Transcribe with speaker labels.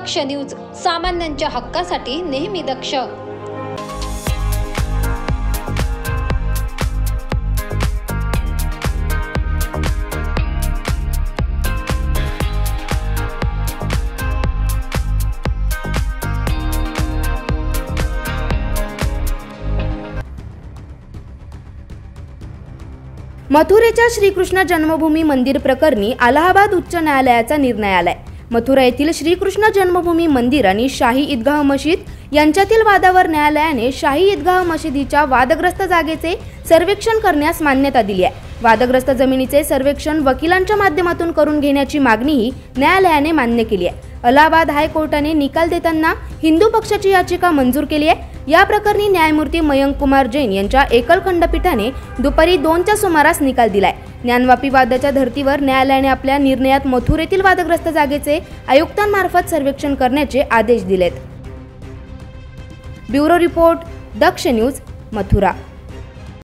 Speaker 1: दक्ष news, सामान्यांच्या हक्कासाठी नेहमी दक्ष।
Speaker 2: मथुरेच्या श्रीकृष्ण जन्मभूमी मंदिर प्रकरणी अलाहाबाद उच्च न्यायालयाचा निर्णय आलाय। मथुरा येथील श्रीकृष्ण जन्मभूमी मंदिर आणि शाही ईदगाह मशीद यांच्यातील वादावर न्यायालयाने शाही ईदगाह मशिदीच्या वादग्रस्त जागेचे सर्वेक्षण करण्यास मान्यता दिली आहे। वादग्रस्त जमिनीचे सर्वेक्षण वकिलांच्या माध्यमातून करून घेण्याची मागणीही न्यायालयाने मान्य केली आहे। अलाहाबाद हायकोर्टाने निकाल देताना हिंदू पक्षाची याचिका मंजूर केली आहे। या प्रकरणी न्यायमूर्ती मयंक कुमार जैन यांच्या एकल खंडपीठाने दुपारी 2च्या सुमारास निकाल दिलाय। ज्ञानवापी वादाच्या धर्तीवर न्यायालयाने आपल्या निर्णयात मथुरेतील वादग्रस्त जागेचे आयुक्तांमार्फत सर्वेक्षण करण्याचे आदेश दिलेत। ब्युरो रिपोर्ट, दक्ष न्यूज, मथुरा।